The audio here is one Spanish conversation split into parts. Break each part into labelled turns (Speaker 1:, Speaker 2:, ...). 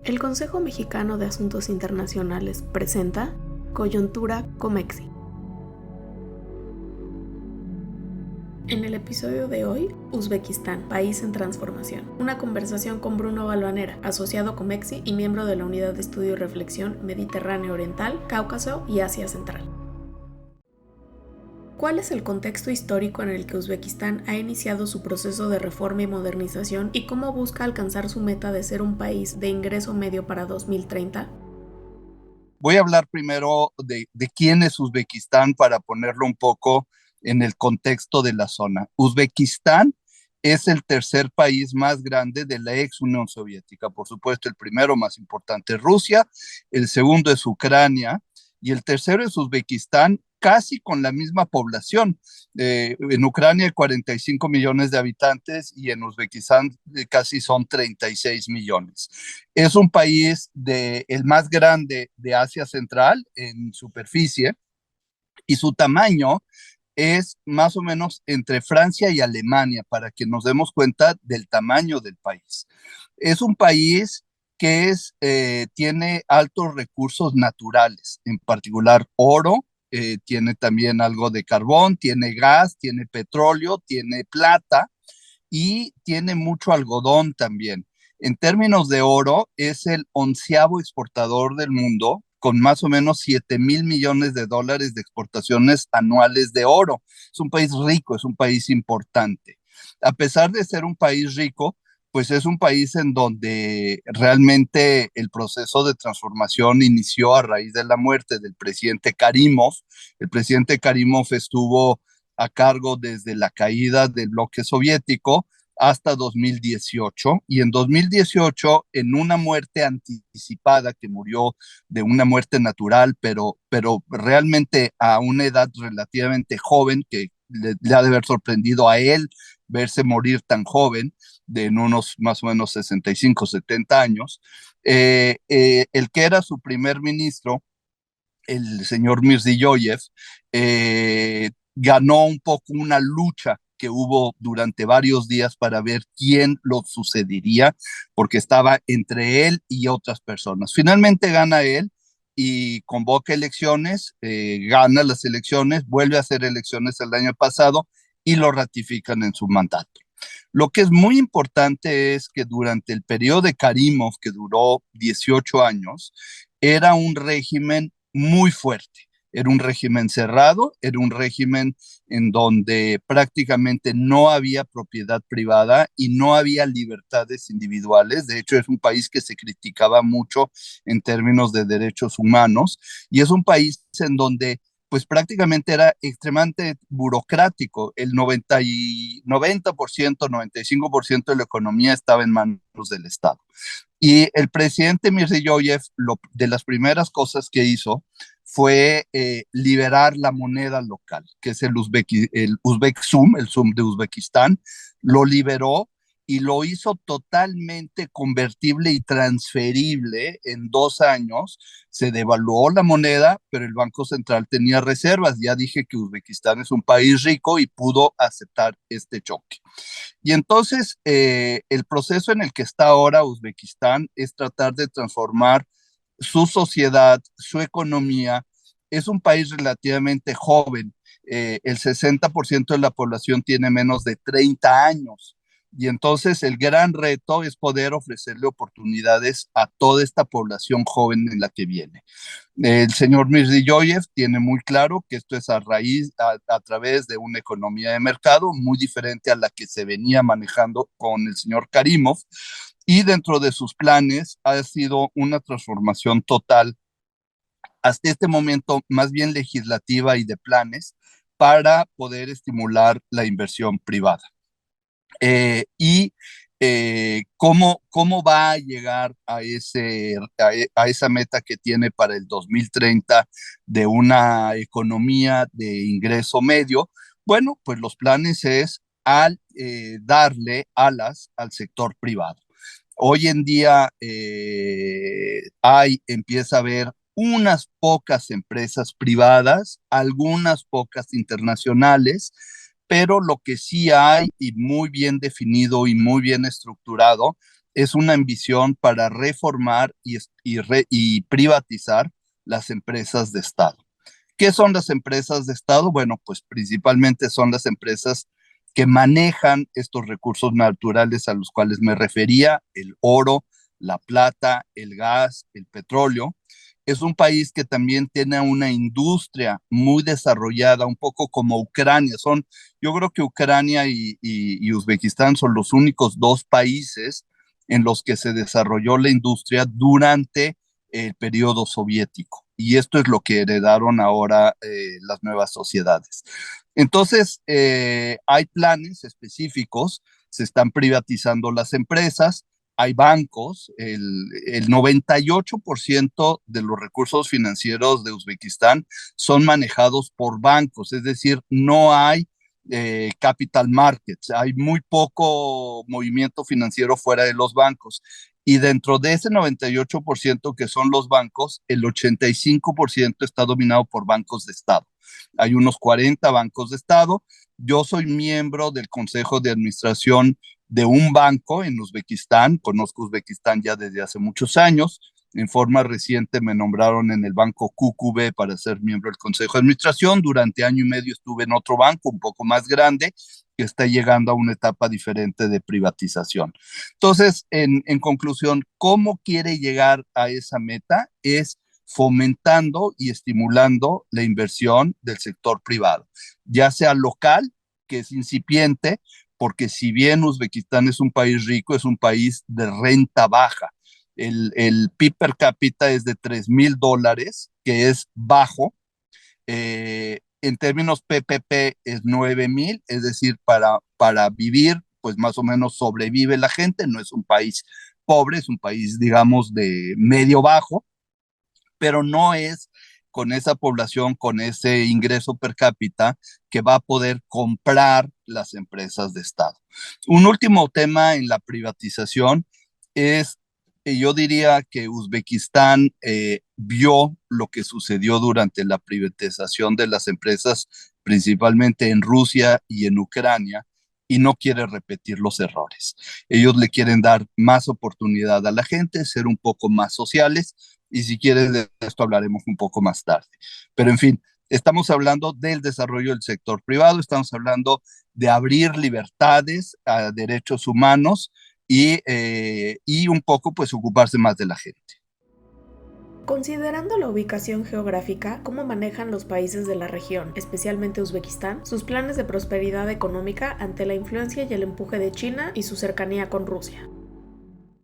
Speaker 1: El Consejo Mexicano de Asuntos Internacionales presenta Coyuntura Comexi. En el episodio de hoy, Uzbekistán, país en transformación. Una conversación con Bruno Balvanera, asociado Comexi y miembro de la Unidad de Estudio y Reflexión Mediterráneo Oriental, Cáucaso y Asia Central. ¿Cuál es el contexto histórico en el que Uzbekistán ha iniciado su proceso de reforma y modernización y cómo busca alcanzar su meta de ser un país de ingreso medio para 2030?
Speaker 2: Voy a hablar primero de quién es Uzbekistán para ponerlo un poco en el contexto de la zona. Uzbekistán es el tercer país más grande de la ex Unión Soviética. Por supuesto, el primero más importante es Rusia, el segundo es Ucrania y el tercero es Uzbekistán, casi con la misma población. En Ucrania hay 45 millones de habitantes y en Uzbekistán casi son 36 millones. Es un país el más grande de Asia Central en superficie y su tamaño es más o menos entre Francia y Alemania, para que nos demos cuenta del tamaño del país. Es un país que tiene altos recursos naturales, en particular oro, tiene también algo de carbón, tiene gas, tiene petróleo, tiene plata y tiene mucho algodón también. En términos de oro, es el onceavo exportador del mundo, con más o menos 7.000 millones de dólares de exportaciones anuales de oro. Es un país rico, es un país importante. A pesar de ser un país rico, pues es un país en donde realmente el proceso de transformación inició a raíz de la muerte del presidente Karimov. El presidente Karimov estuvo a cargo desde la caída del bloque soviético hasta 2018 y en 2018 en una muerte anticipada que murió de una muerte natural, pero realmente a una edad relativamente joven que le ha de haber sorprendido a él verse morir tan joven, de en unos más o menos 65, 70 años, el que era su primer ministro, el señor Mirziyoyev, ganó un poco una lucha que hubo durante varios días para ver quién lo sucedería, porque estaba entre él y otras personas. Finalmente gana él y convoca elecciones, gana las elecciones, vuelve a hacer elecciones el año pasado y lo ratifican en su mandato. Lo que es muy importante es que durante el periodo de Karimov, que duró 18 años, era un régimen muy fuerte. Era un régimen cerrado, era un régimen en donde prácticamente no había propiedad privada y no había libertades individuales. De hecho, es un país que se criticaba mucho en términos de derechos humanos y es un país en donde pues prácticamente era extremadamente burocrático. El 90%, 95% de la economía estaba en manos del Estado. Y el presidente Mirziyoyev, de las primeras cosas que hizo fue liberar la moneda local, que es el Uzbek Sum, el Sum de Uzbekistán, lo liberó y lo hizo totalmente convertible y transferible en 2 años. Se devaluó la moneda, pero el Banco Central tenía reservas. Ya dije que Uzbekistán es un país rico y pudo aceptar este choque. Y entonces el proceso en el que está ahora Uzbekistán es tratar de transformar su sociedad, su economía. Es un país relativamente joven. El 60% de la población tiene menos de 30 años. Y entonces el gran reto es poder ofrecerle oportunidades a toda esta población joven en la que viene. El señor Mirziyoyev tiene muy claro que esto es a través de una economía de mercado muy diferente a la que se venía manejando con el señor Karimov, y dentro de sus planes ha sido una transformación total hasta este momento, más bien legislativa y de planes, para poder estimular la inversión privada. Y cómo va a llegar a esa meta que tiene para el 2030 de una economía de ingreso medio. Bueno, pues los planes es darle alas al sector privado. Hoy en día empieza a haber unas pocas empresas privadas, algunas pocas internacionales, pero lo que sí hay y muy bien definido y muy bien estructurado es una ambición para reformar y privatizar las empresas de Estado. ¿Qué son las empresas de Estado? Bueno, pues principalmente son las empresas que manejan estos recursos naturales a los cuales me refería, el oro, la plata, el gas, el petróleo. Es un país que también tiene una industria muy desarrollada, un poco como Ucrania. Yo creo que Ucrania y Uzbekistán son los únicos dos países en los que se desarrolló la industria durante el periodo soviético. Y esto es lo que heredaron ahora las nuevas sociedades. Entonces, hay planes específicos, se están privatizando las empresas, hay bancos, el 98% de los recursos financieros de Uzbekistán son manejados por bancos, es decir, no hay capital markets, hay muy poco movimiento financiero fuera de los bancos. Y dentro de ese 98% que son los bancos, el 85% está dominado por bancos de Estado. Hay unos 40 bancos de Estado. Yo soy miembro del Consejo de Administración de un banco en Uzbekistán. Conozco Uzbekistán ya desde hace muchos años. En forma reciente me nombraron en el banco QQB para ser miembro del Consejo de Administración. Durante año y medio estuve en otro banco un poco más grande que está llegando a una etapa diferente de privatización. Entonces, en conclusión, ¿cómo quiere llegar a esa meta? Es fomentando y estimulando la inversión del sector privado, ya sea local, que es incipiente, porque si bien Uzbekistán es un país rico, es un país de renta baja. El PIB per cápita es de $3,000, que es bajo. En términos PPP es 9,000, es decir, para vivir, pues más o menos sobrevive la gente, no es un país pobre, es un país, digamos, de medio bajo, pero no es con esa población, con ese ingreso per cápita, que va a poder comprar las empresas de Estado. Un último tema en la privatización es, yo diría que Uzbekistán vio lo que sucedió durante la privatización de las empresas, principalmente en Rusia y en Ucrania, y no quiere repetir los errores. Ellos le quieren dar más oportunidad a la gente, ser un poco más sociales, y si quieres de esto hablaremos un poco más tarde. Pero en fin, estamos hablando del desarrollo del sector privado, estamos hablando de abrir libertades a derechos humanos y un poco pues ocuparse más de la gente.
Speaker 1: Considerando la ubicación geográfica, ¿cómo manejan los países de la región, especialmente Uzbekistán, sus planes de prosperidad económica ante la influencia y el empuje de China y su cercanía con Rusia?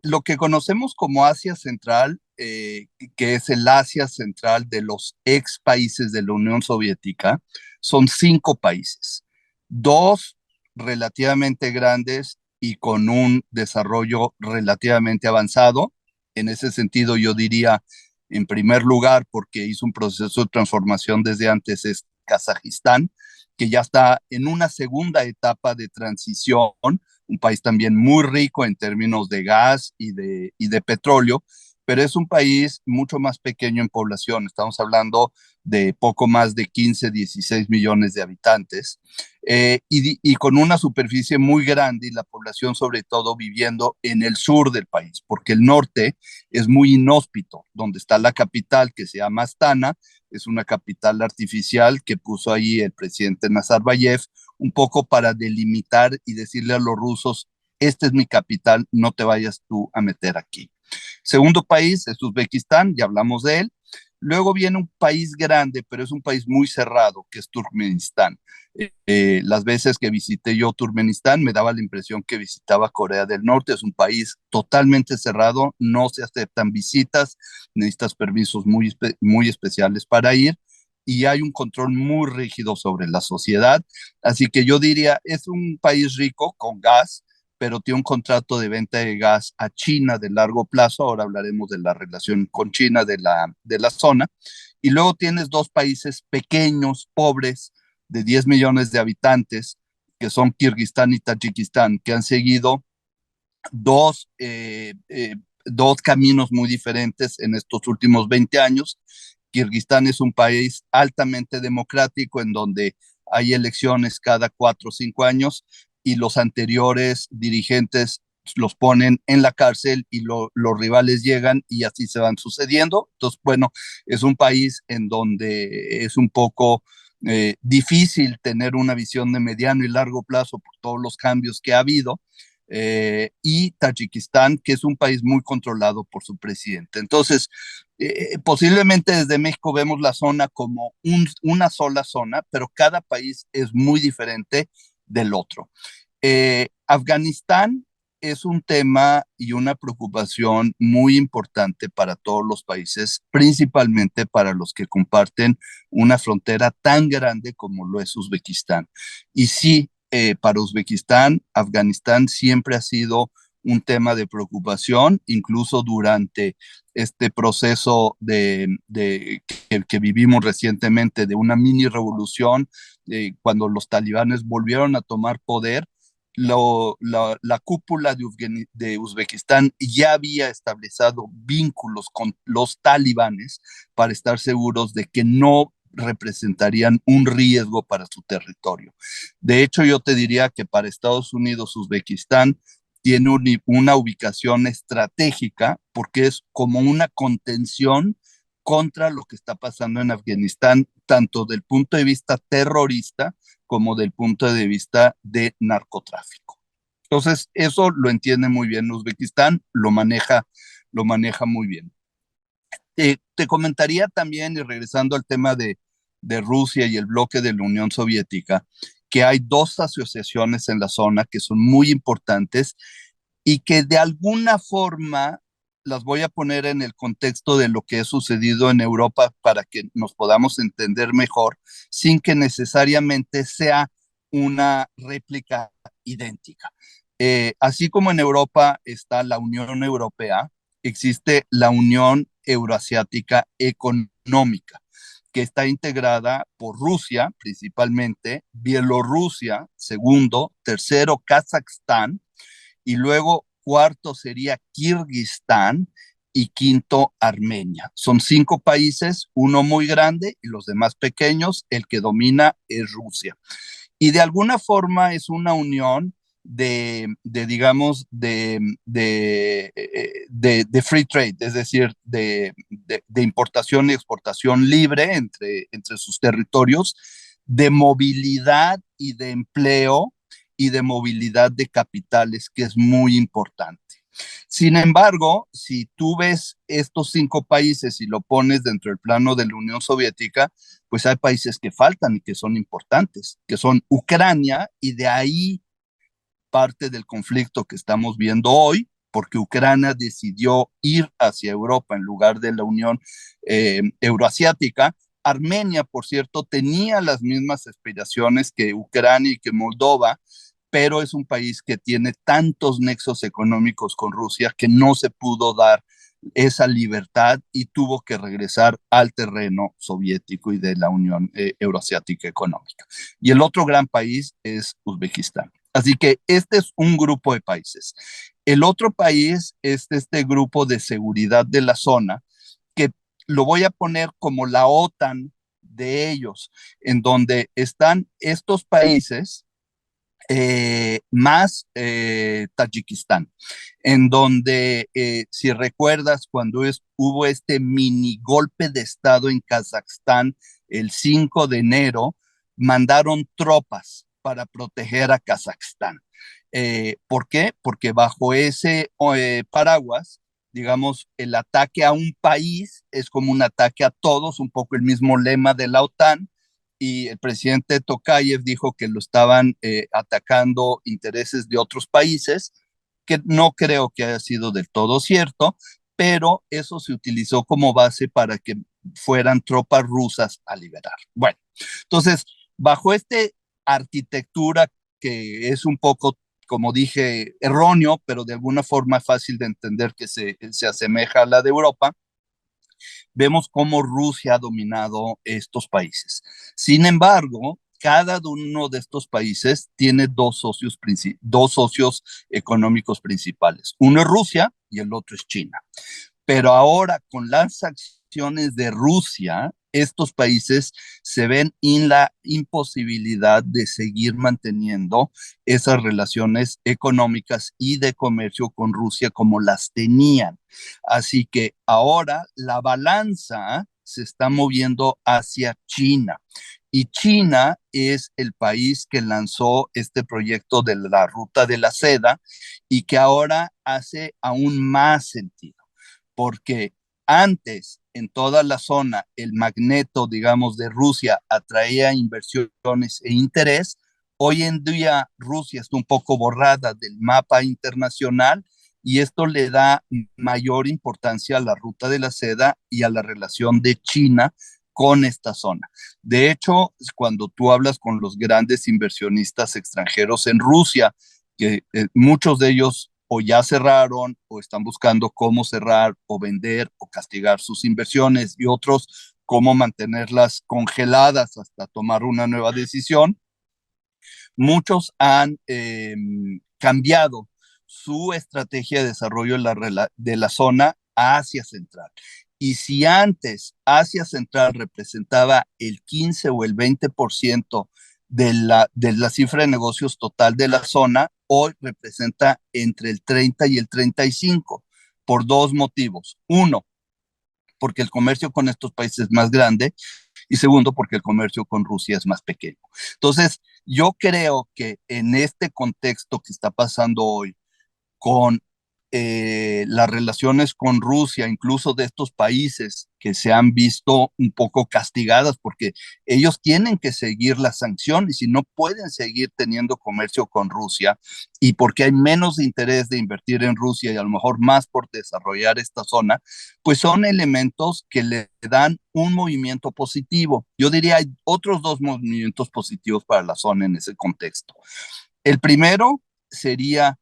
Speaker 2: Lo que conocemos como Asia Central, que es el Asia Central de los ex países de la Unión Soviética, son 5 países, dos relativamente grandes y con un desarrollo relativamente avanzado. En ese sentido, yo diría, en primer lugar, porque hizo un proceso de transformación desde antes, es Kazajistán, que ya está en una segunda etapa de transición, un país también muy rico en términos de gas y de petróleo, pero es un país mucho más pequeño en población. Estamos hablando de poco más de 15, 16 millones de habitantes, y con una superficie muy grande y la población sobre todo viviendo en el sur del país, porque el norte es muy inhóspito, donde está la capital que se llama Astana, es una capital artificial que puso ahí el presidente Nazarbayev, un poco para delimitar y decirle a los rusos, esta es mi capital, no te vayas tú a meter aquí. Segundo país es Uzbekistán, ya hablamos de él. Luego viene un país grande, pero es un país muy cerrado, que es Turkmenistán. Las veces que visité yo Turkmenistán, me daba la impresión que visitaba Corea del Norte. Es un país totalmente cerrado, no se aceptan visitas, necesitas permisos muy especiales para ir y hay un control muy rígido sobre la sociedad. Así que yo diría, es un país rico con gas, pero tiene un contrato de venta de gas a China de largo plazo. Ahora hablaremos de la relación con China de la zona. Y luego tienes dos países pequeños, pobres, de 10 millones de habitantes, que son Kirguistán y Tayikistán, que han seguido dos, dos caminos muy diferentes en estos últimos 20 años. Kirguistán es un país altamente democrático en donde hay elecciones cada 4 o 5 años y los anteriores dirigentes los ponen en la cárcel y los rivales llegan y así se van sucediendo. Entonces, bueno, es un país en donde es un poco difícil tener una visión de mediano y largo plazo por todos los cambios que ha habido. Y Tayikistán, que es un país muy controlado por su presidente. Entonces, posiblemente desde México vemos la zona como una sola zona, pero cada país es muy diferente del otro. Afganistán es un tema y una preocupación muy importante para todos los países, principalmente para los que comparten una frontera tan grande como lo es Uzbekistán. Y sí, para Uzbekistán, Afganistán siempre ha sido un tema de preocupación, incluso durante este proceso que vivimos recientemente de una mini revolución, cuando los talibanes volvieron a tomar poder. La cúpula de Uzbekistán ya había establecido vínculos con los talibanes para estar seguros de que no representarían un riesgo para su territorio. De hecho, yo te diría que para Estados Unidos, Uzbekistán tiene una ubicación estratégica porque es como una contención contra lo que está pasando en Afganistán, tanto del punto de vista terrorista como del punto de vista de narcotráfico. Entonces, eso lo entiende muy bien Uzbekistán, lo maneja muy bien. Te comentaría también, y regresando al tema de Rusia y el bloque de la Unión Soviética, que hay dos asociaciones en la zona que son muy importantes y que de alguna forma las voy a poner en el contexto de lo que ha sucedido en Europa para que nos podamos entender mejor, sin que necesariamente sea una réplica idéntica. Así como en Europa está la Unión Europea, existe la Unión Euroasiática Económica, que está integrada por Rusia principalmente, Bielorrusia segundo, tercero Kazajstán, y luego cuarto sería Kirguistán y quinto Armenia. Son 5 países, uno muy grande y los demás pequeños, el que domina es Rusia. Y de alguna forma es una unión digamos, de free trade, es decir, de importación y exportación libre entre sus territorios, de movilidad y de empleo y de movilidad de capitales, que es muy importante. Sin embargo, si tú ves estos 5 países y lo pones dentro del plano de la Unión Soviética, pues hay países que faltan y que son importantes, que son Ucrania, y de ahí parte del conflicto que estamos viendo hoy, porque Ucrania decidió ir hacia Europa en lugar de la Unión Euroasiática. Armenia, por cierto, tenía las mismas aspiraciones que Ucrania y que Moldova, pero es un país que tiene tantos nexos económicos con Rusia que no se pudo dar esa libertad y tuvo que regresar al terreno soviético y de la Unión Euroasiática Económica. Y el otro gran país es Uzbekistán. Así que este es un grupo de países. El otro país es este grupo de seguridad de la zona, que lo voy a poner como la OTAN de ellos, en donde están estos países más Tayikistán, en donde, si recuerdas, cuando hubo este mini golpe de Estado en Kazajstán el 5 de enero, mandaron tropas para proteger a Kazajstán. ¿Por qué? Porque bajo ese paraguas, digamos, el ataque a un país es como un ataque a todos, un poco el mismo lema de la OTAN, y el presidente Tokayev dijo que lo estaban atacando intereses de otros países, que no creo que haya sido del todo cierto, pero eso se utilizó como base para que fueran tropas rusas a liberar. Bueno, entonces, bajo esta arquitectura que es un poco, como dije, erróneo, pero de alguna forma fácil de entender, que se asemeja a la de Europa, vemos cómo Rusia ha dominado estos países. Sin embargo, cada uno de estos países tiene dos socios económicos principales. Uno es Rusia y el otro es China. Pero ahora, con las acciones de Rusia estos países se ven en la imposibilidad de seguir manteniendo esas relaciones económicas y de comercio con Rusia como las tenían. Así que ahora la balanza se está moviendo hacia China. Y China es el país que lanzó este proyecto de la ruta de la seda y que ahora hace aún más sentido, porque antes en toda la zona el magneto, digamos, de Rusia atraía inversiones e interés. Hoy en día Rusia está un poco borrada del mapa internacional y esto le da mayor importancia a la ruta de la seda y a la relación de China con esta zona. De hecho, cuando tú hablas con los grandes inversionistas extranjeros en Rusia, que muchos de ellos o ya cerraron o están buscando cómo cerrar o vender o castigar sus inversiones y otros cómo mantenerlas congeladas hasta tomar una nueva decisión, muchos han cambiado su estrategia de desarrollo de la zona a Asia Central. Y si antes Asia Central representaba el 15 o el 20% de la cifra de negocios total de la zona, hoy representa entre el 30 y el 35 por dos motivos. Uno, porque el comercio con estos países es más grande y segundo, porque el comercio con Rusia es más pequeño. Entonces, yo creo que en este contexto que está pasando hoy, con las relaciones con Rusia, incluso de estos países que se han visto un poco castigadas porque ellos tienen que seguir las sanciones y no pueden seguir teniendo comercio con Rusia y porque hay menos interés de invertir en Rusia y a lo mejor más por desarrollar esta zona, pues son elementos que le dan un movimiento positivo. Yo diría hay otros dos movimientos positivos para la zona en ese contexto. El primero sería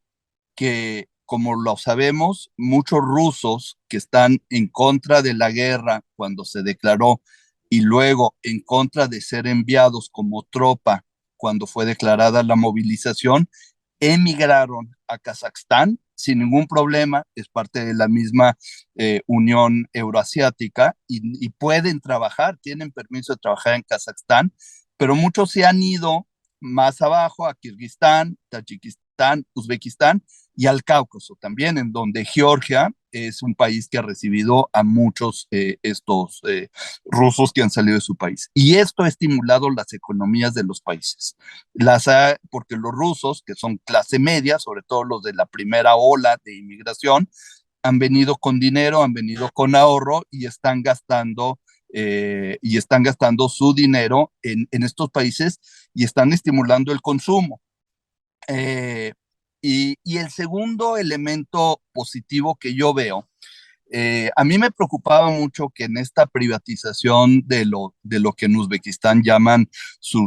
Speaker 2: que, como lo sabemos, muchos rusos que están en contra de la guerra cuando se declaró y luego en contra de ser enviados como tropa cuando fue declarada la movilización, emigraron a Kazajstán sin ningún problema, es parte de la misma Unión Euroasiática y pueden trabajar, tienen permiso de trabajar en Kazajstán, pero muchos se han ido más abajo a Kirguistán, Tayikistán, Uzbekistán y al Cáucaso también, en donde Georgia es un país que ha recibido a muchos estos rusos que han salido de su país. Y esto ha estimulado las economías de los países. Porque los rusos, que son clase media, sobre todo los de la primera ola de inmigración, han venido con dinero, han venido con ahorro y están gastando su dinero en estos países y están estimulando el consumo. Eh, y el segundo elemento positivo que yo veo, a mí me preocupaba mucho que en esta privatización de lo que en Uzbekistán llaman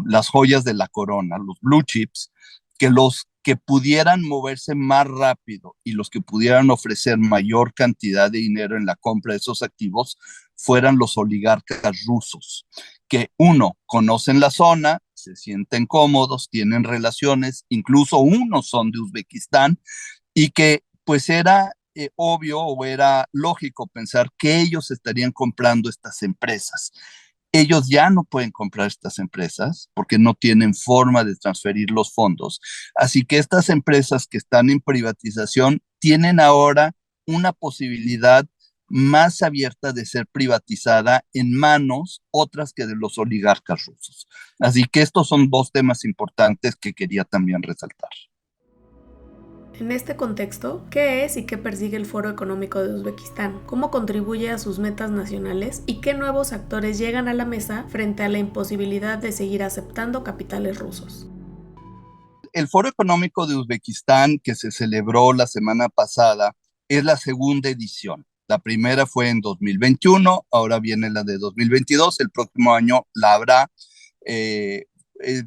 Speaker 2: las joyas de la corona, los blue chips, que los que pudieran moverse más rápido y los que pudieran ofrecer mayor cantidad de dinero en la compra de esos activos fueran los oligarcas rusos, que uno, conocen la zona, se sienten cómodos, tienen relaciones, incluso unos son de Uzbekistán, y que pues era obvio o era lógico pensar que ellos estarían comprando estas empresas. Ellos ya no pueden comprar estas empresas porque no tienen forma de transferir los fondos. Así que estas empresas que están en privatización tienen ahora una posibilidad más abierta de ser privatizada en manos otras que de los oligarcas rusos. Así que estos son dos temas importantes que quería también resaltar.
Speaker 1: En este contexto, ¿qué es y qué persigue el Foro Económico de Uzbekistán? ¿Cómo contribuye a sus metas nacionales? ¿Y qué nuevos actores llegan a la mesa frente a la imposibilidad de seguir aceptando capitales rusos?
Speaker 2: El Foro Económico de Uzbekistán, que se celebró la semana pasada, es la segunda edición. La primera fue en 2021, ahora viene la de 2022, el próximo año la habrá. Eh, eh,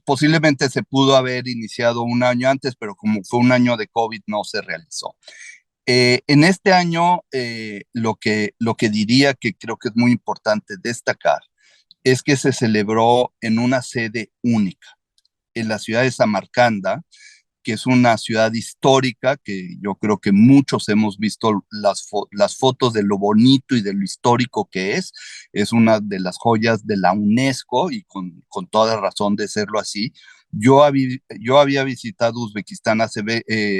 Speaker 2: Posiblemente se pudo haber iniciado un año antes, pero como fue un año de COVID no se realizó. En este año, lo que diría que creo que es muy importante destacar es que se celebró en una sede única, en la ciudad de Samarcanda, que es una ciudad histórica, que yo creo que muchos hemos visto las fotos de lo bonito y de lo histórico que es una de las joyas de la UNESCO y con toda razón de serlo así. Yo había visitado Uzbekistán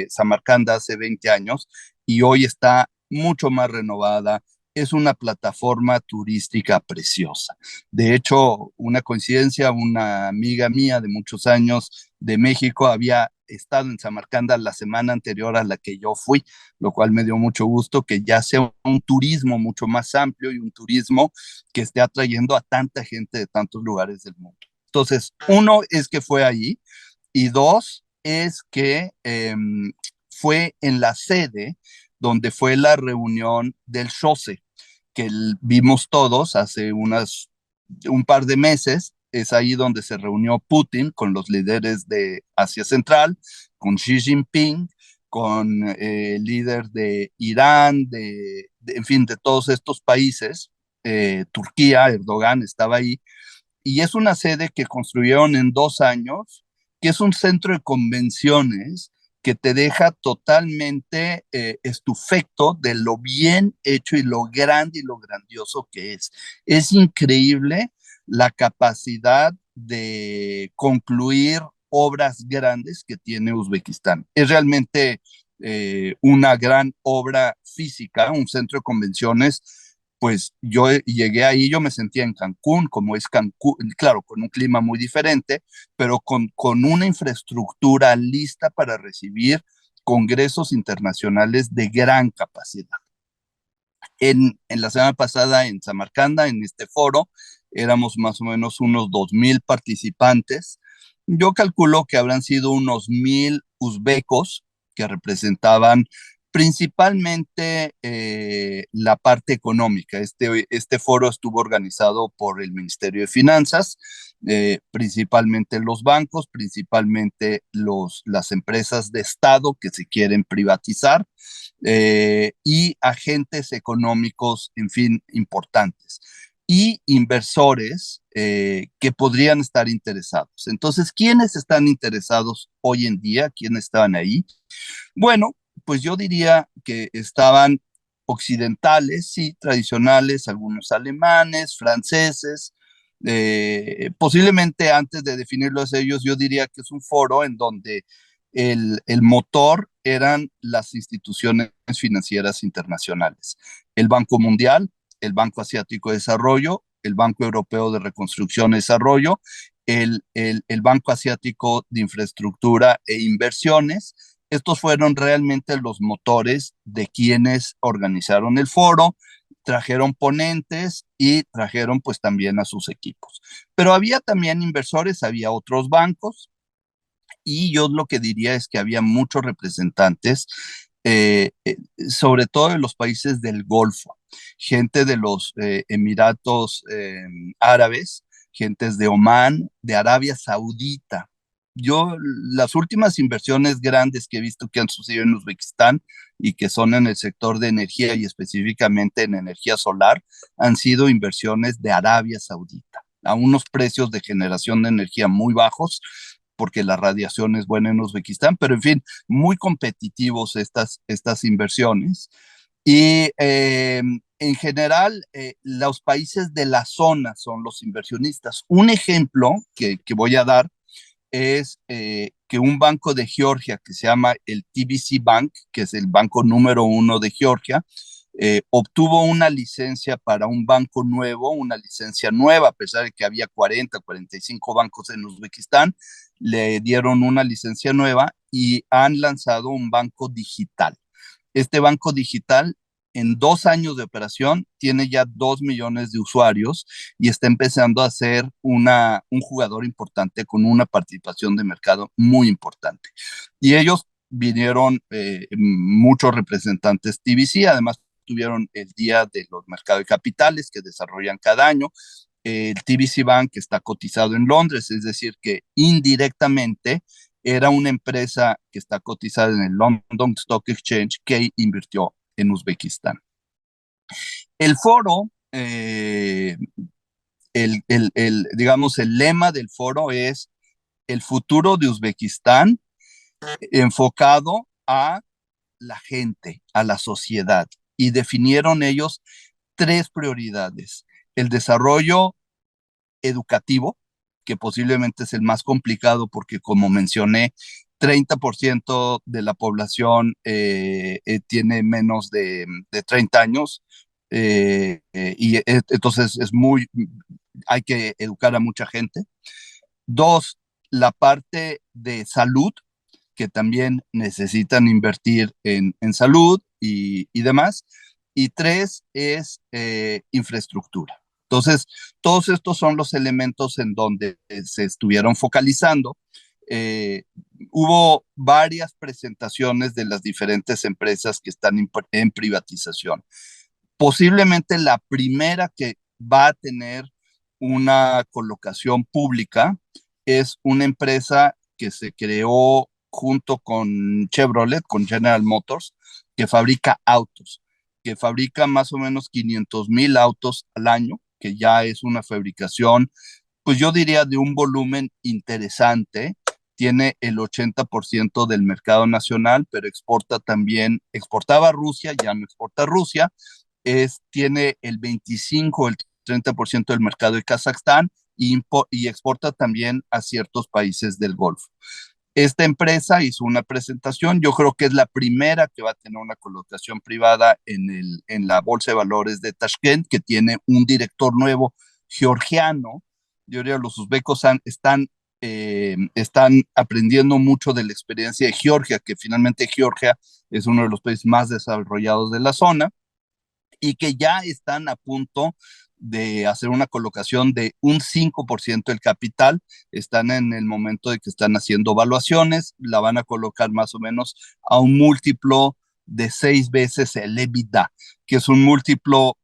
Speaker 2: Samarcanda hace 20 años y hoy está mucho más renovada. Es una plataforma turística preciosa. De hecho, una coincidencia, una amiga mía de muchos años de México había estado en Samarcanda la semana anterior a la que yo fui, lo cual me dio mucho gusto que ya sea un turismo mucho más amplio y un turismo que esté atrayendo a tanta gente de tantos lugares del mundo. Entonces, uno es que fue ahí y dos es que fue en la sede donde fue la reunión del SHOSE, que vimos todos hace un par de meses. Es ahí donde se reunió Putin con los líderes de Asia Central, con Xi Jinping, con el líder de Irán, en fin, de todos estos países. Turquía, Erdogan estaba ahí, y es una sede que construyeron en 2 años, que es un centro de convenciones que te deja totalmente estupefacto de lo bien hecho y lo grande y lo grandioso que es. Es increíble la capacidad de concluir obras grandes que tiene Uzbekistán. Es realmente una gran obra física, un centro de convenciones. Pues yo llegué ahí, yo me sentía en Cancún, como es Cancún, claro, con un clima muy diferente, pero con una infraestructura lista para recibir congresos internacionales de gran capacidad. En la semana pasada en Samarcanda, en este foro, éramos más o menos unos 2,000 participantes. Yo calculo que habrán sido unos 1,000 uzbecos que representaban principalmente la parte económica. Este foro estuvo organizado por el Ministerio de Finanzas, principalmente los bancos, principalmente las empresas de Estado que se quieren privatizar, y agentes económicos, en fin, importantes, y inversores que podrían estar interesados. Entonces, ¿quiénes están interesados hoy en día? ¿Quiénes estaban ahí? Bueno, pues yo diría que estaban occidentales, sí, tradicionales, algunos alemanes, franceses. Posiblemente antes de definirlos ellos, yo diría que es un foro en donde el motor eran las instituciones financieras internacionales, el Banco Mundial, el Banco Asiático de Desarrollo, el Banco Europeo de Reconstrucción y Desarrollo, el Banco Asiático de Infraestructura e Inversiones. Estos fueron realmente los motores de quienes organizaron el foro, trajeron ponentes y trajeron pues también a sus equipos. Pero había también inversores, había otros bancos, y yo lo que diría es que había muchos representantes, sobre todo de los países del Golfo, gente de los Emiratos Árabes, gentes de Omán, de Arabia Saudita. Yo, las últimas inversiones grandes que he visto que han sucedido en Uzbekistán y que son en el sector de energía y específicamente en energía solar, han sido inversiones de Arabia Saudita a unos precios de generación de energía muy bajos, porque la radiación es buena en Uzbekistán, pero en fin, muy competitivos estas inversiones. Y en general, los países de la zona son los inversionistas. Un ejemplo que voy a dar es que un banco de Georgia que se llama el TBC Bank, que es el banco número 1 de Georgia, obtuvo una licencia para un banco nuevo, una licencia nueva, a pesar de que había 40, 45 bancos en Uzbekistán, le dieron una licencia nueva y han lanzado un banco digital. Este banco digital, en 2 años de operación, tiene ya 2 millones de usuarios y está empezando a ser un jugador importante con una participación de mercado muy importante. Y ellos vinieron muchos representantes TBC, además tuvieron el Día de los Mercados de Capitales que desarrollan cada año. El TBC Bank está cotizado en Londres, es decir, que indirectamente era una empresa que está cotizada en el London Stock Exchange que invirtió en Uzbekistán. El foro, digamos, el lema del foro es el futuro de Uzbekistán enfocado a la gente, a la sociedad, y definieron ellos tres prioridades: el desarrollo educativo, que posiblemente es el más complicado porque, como mencioné, 30% de la población tiene menos de 30 años, entonces hay que educar a mucha gente. Dos, la parte de salud, que también necesitan invertir en salud y demás. Y tres es infraestructura. Entonces, todos estos son los elementos en donde se estuvieron focalizando. Eh, Hubo varias presentaciones de las diferentes empresas que están en privatización. Posiblemente la primera que va a tener una colocación pública es una empresa que se creó junto con Chevrolet, con General Motors, que fabrica autos, que fabrica más o menos 500,000 autos al año, que ya es una fabricación, pues yo diría de un volumen interesante. Tiene el 80% del mercado nacional, pero exporta también, exportaba a Rusia, ya no exporta a Rusia, tiene el 25, el 30% del mercado de Kazajstán y exporta también a ciertos países del Golfo. Esta empresa hizo una presentación, yo creo que es la primera que va a tener una colocación privada en la Bolsa de Valores de Tashkent, que tiene un director nuevo georgiano. Yo diría los uzbecos están aprendiendo mucho de la experiencia de Georgia, que finalmente Georgia es uno de los países más desarrollados de la zona, y que ya están a punto de hacer una colocación de un 5% del capital. Están en el momento de que están haciendo evaluaciones, la van a colocar más o menos a un múltiplo de 6 veces el EBITDA, que es un múltiplo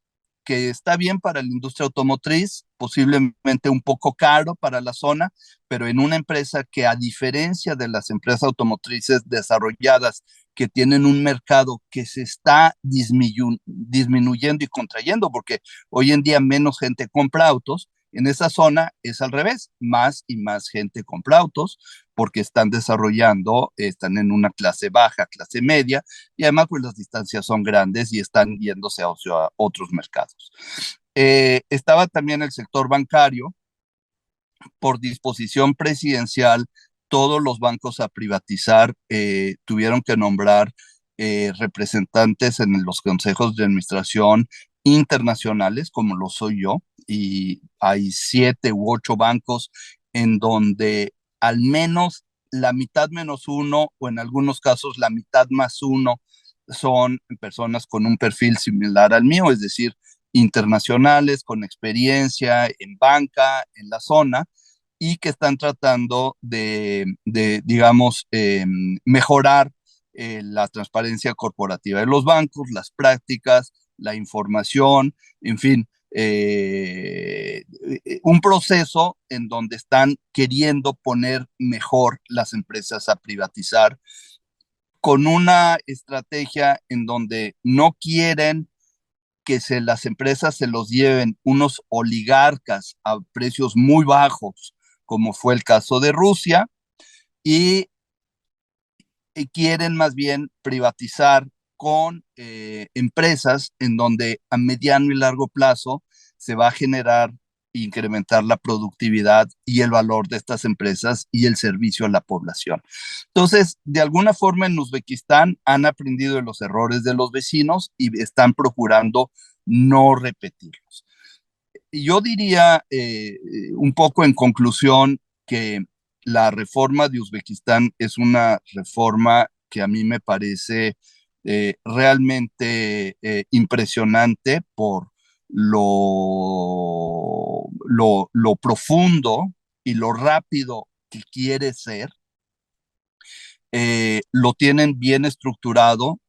Speaker 2: que está bien para la industria automotriz, posiblemente un poco caro para la zona, pero en una empresa que, a diferencia de las empresas automotrices desarrolladas, que tienen un mercado que se está disminuyendo y contrayendo, porque hoy en día menos gente compra autos. En esa zona es al revés, más y más gente compra autos porque están desarrollando, están en una clase baja, clase media, y además pues las distancias son grandes y están yéndose a otros mercados. Estaba también el sector bancario. Por disposición presidencial, todos los bancos a privatizar tuvieron que nombrar representantes en los consejos de administración internacionales, como lo soy yo, y hay 7 u 8 bancos en donde al menos la mitad menos uno, o en algunos casos la mitad más uno, son personas con un perfil similar al mío, es decir, internacionales, con experiencia en banca, en la zona, y que están tratando digamos, mejorar la transparencia corporativa de los bancos, las prácticas, la información, en fin, un proceso en donde están queriendo poner mejor las empresas a privatizar, con una estrategia en donde no quieren que las empresas se los lleven unos oligarcas a precios muy bajos, como fue el caso de Rusia, y, y quieren más bien privatizar con empresas en donde a mediano y largo plazo se va a generar e incrementar la productividad y el valor de estas empresas y el servicio a la población. Entonces, de alguna forma en Uzbekistán han aprendido de los errores de los vecinos y están procurando no repetirlos. Y yo diría, un poco en conclusión, que la reforma de Uzbekistán es una reforma que a mí me parece realmente impresionante por lo profundo y lo rápido que quiere ser. Lo tienen bien estructurado,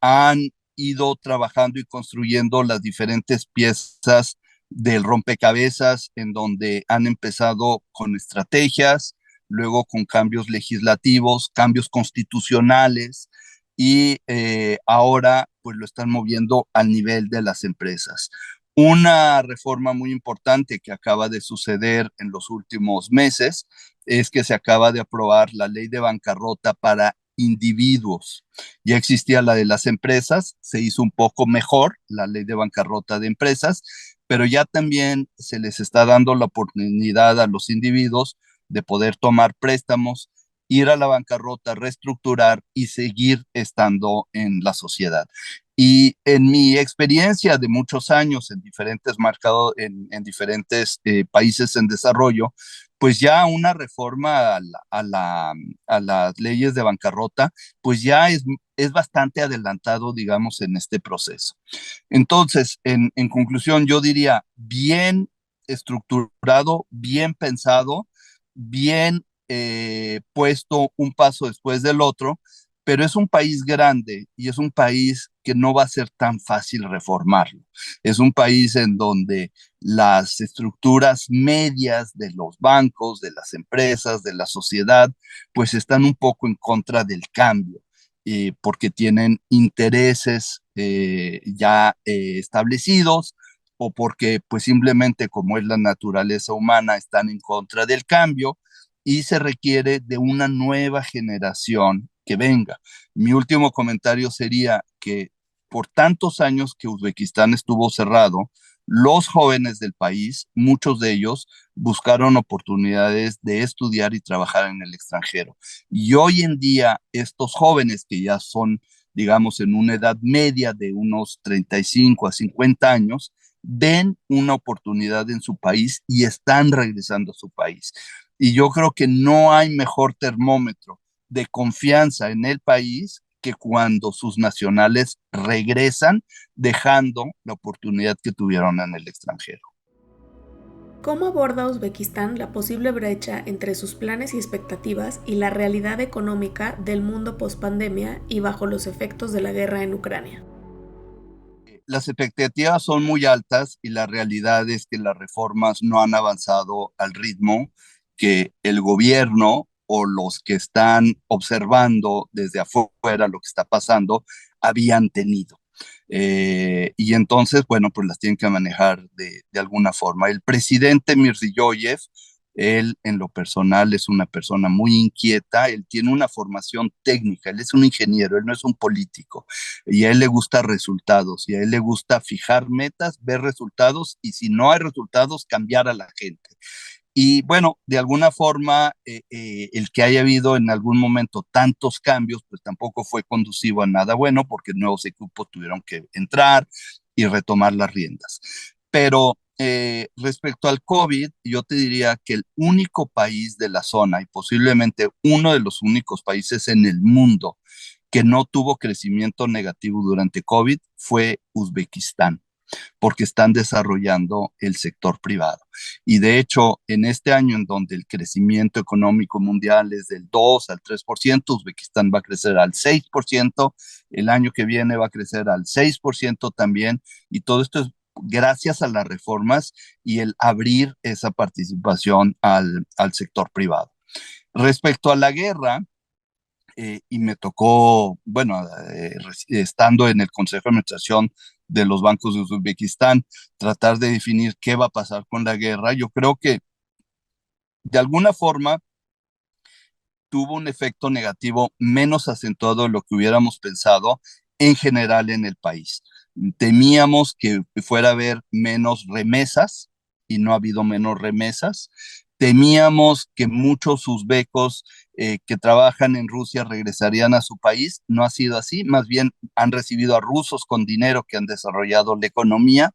Speaker 2: han ido trabajando y construyendo las diferentes piezas del rompecabezas, en donde han empezado con estrategias, luego con cambios legislativos, cambios constitucionales, y ahora pues lo están moviendo al nivel de las empresas. Una reforma muy importante que acaba de suceder en los últimos meses es que se acaba de aprobar la ley de bancarrota para individuos. Ya existía la de las empresas, se hizo un poco mejor la ley de bancarrota de empresas, pero ya también se les está dando la oportunidad a los individuos de poder tomar préstamos, ir a la bancarrota, reestructurar y seguir estando en la sociedad. Y en mi experiencia de muchos años en diferentes marcados, en diferentes países en desarrollo, pues ya una reforma a las leyes de bancarrota, pues ya es bastante adelantado, digamos, en este proceso. Entonces, en conclusión, yo diría bien estructurado, bien pensado, bien puesto un paso después del otro, pero es un país grande y es un país que no va a ser tan fácil reformarlo. Es un país en donde las estructuras medias de los bancos, de las empresas, de la sociedad, pues están un poco en contra del cambio, porque tienen intereses ya establecidos o porque pues simplemente como es la naturaleza humana están en contra del cambio y se requiere de una nueva generación que venga. Mi último comentario sería que por tantos años que Uzbekistán estuvo cerrado, los jóvenes del país, muchos de ellos, buscaron oportunidades de estudiar y trabajar en el extranjero. Y hoy en día, estos jóvenes que ya son, digamos, en una edad media de unos 35 a 50 años, ven una oportunidad en su país y están regresando a su país. Y yo creo que no hay mejor termómetro de confianza en el país que cuando sus nacionales regresan dejando la oportunidad que tuvieron en el extranjero.
Speaker 1: ¿Cómo aborda Uzbekistán la posible brecha entre sus planes y expectativas y la realidad económica del mundo pospandemia y bajo los efectos de la guerra en Ucrania?
Speaker 2: Las expectativas son muy altas y la realidad es que las reformas no han avanzado al ritmo que el gobierno o los que están observando desde afuera lo que está pasando habían tenido. Y entonces, bueno, pues las tienen que manejar de alguna forma. El presidente Mirziyoyev, él en lo personal es una persona muy inquieta, él tiene una formación técnica, él es un ingeniero, él no es un político, y a él le gusta resultados, y a él le gusta fijar metas, ver resultados, y si no hay resultados, cambiar a la gente. Y bueno, de alguna forma, el que haya habido en algún momento tantos cambios, pues tampoco fue conducivo a nada bueno, porque nuevos equipos tuvieron que entrar y retomar las riendas. Pero respecto al COVID, yo te diría que el único país de la zona y posiblemente uno de los únicos países en el mundo que no tuvo crecimiento negativo durante COVID fue Uzbekistán, porque están desarrollando el sector privado. Y de hecho, en este año en donde el crecimiento económico mundial es del 2 al 3%, Uzbekistán va a crecer al 6%, el año que viene va a crecer al 6% también, y todo esto es gracias a las reformas y el abrir esa participación al sector privado. Respecto a la guerra, y me tocó, bueno, estando en el Consejo de Administración de los bancos de Uzbekistán, tratar de definir qué va a pasar con la guerra. Yo creo que de alguna forma tuvo un efecto negativo menos acentuado de lo que hubiéramos pensado en general en el país. Temíamos que fuera a haber menos remesas y no ha habido menos remesas. Temíamos que muchos uzbecos que trabajan en Rusia regresarían a su país. No ha sido así, más bien han recibido a rusos con dinero que han desarrollado la economía.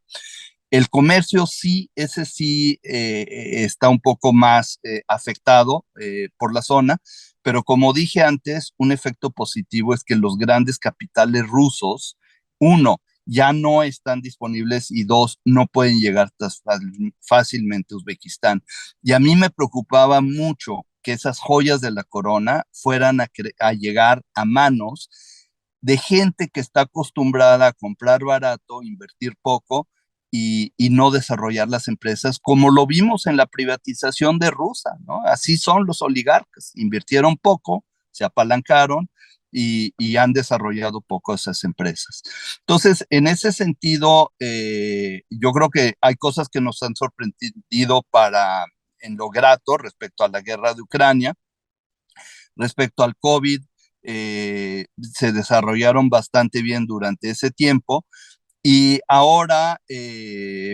Speaker 2: El comercio sí, ese sí está un poco más afectado por la zona, pero como dije antes, un efecto positivo es que los grandes capitales rusos, uno, ya no están disponibles y dos, no pueden llegar tan fácilmente a Uzbekistán. Y a mí me preocupaba mucho que esas joyas de la corona fueran a llegar a manos de gente que está acostumbrada a comprar barato, invertir poco y no desarrollar las empresas, como lo vimos en la privatización de Rusia, ¿no? Así son los oligarcas, invirtieron poco, se apalancaron y han desarrollado poco esas empresas. Entonces, en ese sentido, yo creo que hay cosas que nos han sorprendido para en lo grato respecto a la guerra de Ucrania, respecto al COVID, se desarrollaron bastante bien durante ese tiempo y ahora,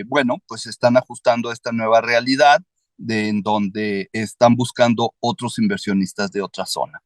Speaker 2: bueno, pues se están ajustando a esta nueva realidad en donde están buscando otros inversionistas de otra zona.